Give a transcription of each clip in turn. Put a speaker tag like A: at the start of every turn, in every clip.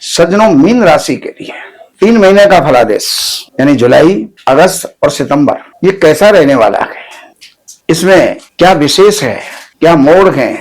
A: सज्जनों, मीन राशि के लिए 3 महीने का फलादेश यानी जुलाई, अगस्त और सितंबर ये कैसा रहने वाला है, इसमें क्या विशेष है, क्या मोड़ है,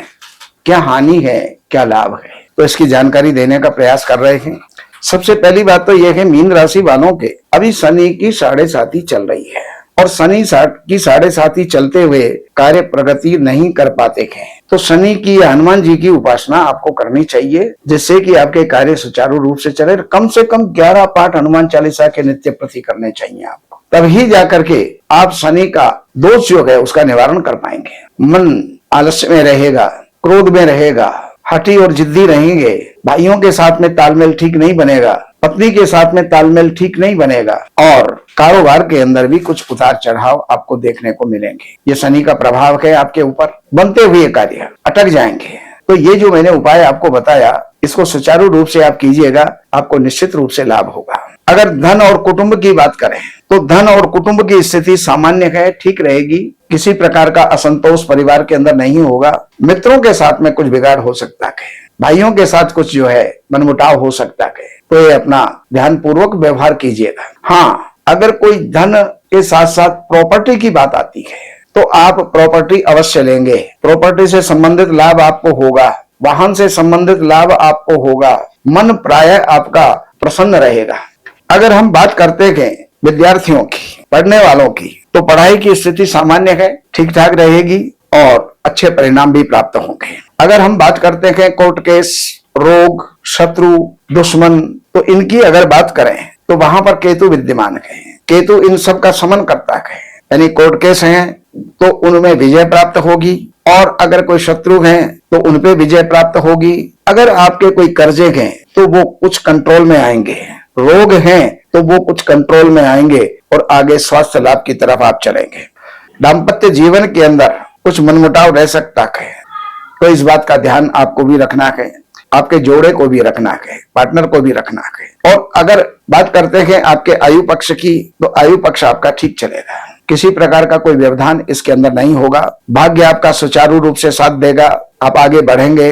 A: क्या हानि है, क्या लाभ है, तो इसकी जानकारी देने का प्रयास कर रहे हैं। सबसे पहली बात तो यह है, मीन राशि वालों के अभी शनि की 7.5 चल रही है और शनि की 7.5 चलते हुए कार्य प्रगति नहीं कर पाते हैं, तो शनि की हनुमान जी की उपासना आपको करनी चाहिए, जिससे कि आपके कार्य सुचारू रूप से चले। कम से कम 11 पाठ हनुमान चालीसा के नित्य प्रति करने चाहिए आपको, तभी जाकर के आप शनि का दोष जो है उसका निवारण कर पाएंगे। मन आलस्य में रहेगा, क्रोध में रहेगा, हठी और जिद्दी रहेंगे, भाइयों के साथ में तालमेल ठीक नहीं बनेगा, पत्नी के साथ में तालमेल ठीक नहीं बनेगा और कारोबार के अंदर भी कुछ उतार चढ़ाव आपको देखने को मिलेंगे। ये शनि का प्रभाव है आपके ऊपर, बनते हुए कार्य अटक जाएंगे। तो ये जो मैंने उपाय आपको बताया, इसको सुचारू रूप से आप कीजिएगा, आपको निश्चित रूप से लाभ होगा। अगर धन और कुटुंब की बात करें तो धन और कुटुंब की स्थिति सामान्य है, ठीक रहेगी। किसी प्रकार का असंतोष परिवार के अंदर नहीं होगा। मित्रों के साथ में कुछ बिगाड़ हो सकता है, भाइयों के साथ कुछ जो है मनमुटाव हो सकता है, तो ये अपना ध्यान पूर्वक व्यवहार कीजिएगा। हाँ, अगर कोई धन के साथ साथ प्रॉपर्टी की बात आती है तो आप प्रॉपर्टी अवश्य लेंगे। प्रॉपर्टी से संबंधित लाभ आपको होगा, वाहन से संबंधित लाभ आपको होगा, मन प्राय आपका प्रसन्न रहेगा। अगर हम बात करते हैं विद्यार्थियों की, पढ़ने वालों की, तो पढ़ाई की स्थिति सामान्य है, ठीक ठाक रहेगी और अच्छे परिणाम भी प्राप्त होंगे। अगर हम बात करते हैं कोर्ट केस, रोग, शत्रु, दुश्मन, तो इनकी अगर बात करें तो वहां पर केतु विद्यमान है। केतु इन सब का शमन करता है, यानी कोर्ट केस हैं तो उनमें विजय प्राप्त होगी और अगर कोई शत्रु हैं तो उनपे विजय प्राप्त होगी। अगर आपके कोई कर्जे हैं तो वो कुछ कंट्रोल में आएंगे, रोग हैं तो वो कुछ कंट्रोल में आएंगे और आगे स्वास्थ्य लाभ की तरफ आप चलेंगे। दाम्पत्य जीवन के अंदर कुछ मनमुटाव रह सकता है, तो इस बात का ध्यान आपको भी रखना है, आपके जोड़े को भी रखना है, पार्टनर को भी रखना है। और अगर बात करते हैं आपके आयु पक्ष की, तो आयु पक्ष आपका ठीक चलेगा, किसी प्रकार का कोई व्यवधान इसके अंदर नहीं होगा। भाग्य आपका सुचारू रूप से साथ देगा, आप आगे बढ़ेंगे।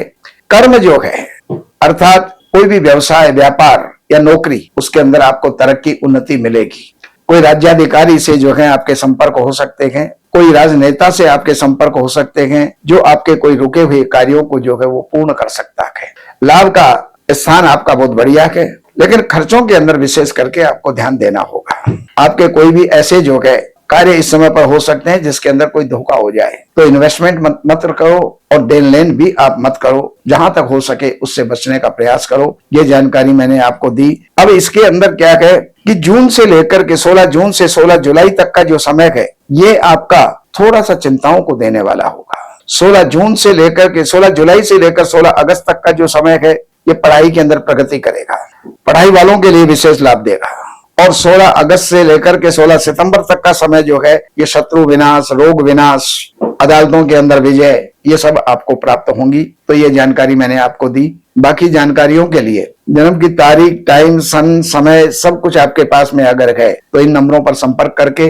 A: कर्म जो है अर्थात कोई भी व्यवसाय, व्यापार या नौकरी, उसके अंदर आपको तरक्की, उन्नति मिलेगी। कोई राज्याधिकारी से जो है आपके संपर्क हो सकते हैं, कोई राजनेता से आपके संपर्क हो सकते हैं, जो आपके कोई रुके हुए कार्यों को जो है वो पूर्ण कर सकता है। लाभ का स्थान आपका बहुत बढ़िया है, लेकिन खर्चों के अंदर विशेष करके आपको ध्यान देना होगा। आपके कोई भी ऐसे जो है कार्य इस समय पर हो सकते हैं जिसके अंदर कोई धोखा हो जाए, तो इन्वेस्टमेंट मत करो और देन लेन भी आप मत करो। जहां तक हो सके उससे बचने का प्रयास करो। ये जानकारी मैंने आपको दी। अब इसके अंदर क्या है कि जून से लेकर के 16 जून से 16 जुलाई तक का जो समय है, ये आपका थोड़ा सा चिंताओं को देने वाला होगा। 16 जून से लेकर के 16 जुलाई से लेकर 16 अगस्त तक का जो समय है, ये पढ़ाई के अंदर प्रगति करेगा, पढ़ाई वालों के लिए विशेष लाभ देगा। और 16 अगस्त से लेकर के 16 सितंबर तक का समय जो है, ये शत्रु विनाश, रोग विनाश, अदालतों के अंदर विजय, ये सब आपको प्राप्त होंगी। तो ये जानकारी मैंने आपको दी। बाकी जानकारियों के लिए जन्म की तारीख, टाइम, सन, समय सब कुछ आपके पास में अगर है तो इन नंबरों पर संपर्क करके,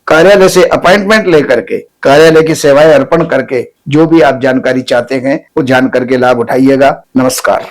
A: कार्यालय से अपॉइंटमेंट लेकर के, कार्यालय की सेवाएं अर्पण करके जो भी आप जानकारी चाहते हैं वो जान करके लाभ उठाइएगा। नमस्कार।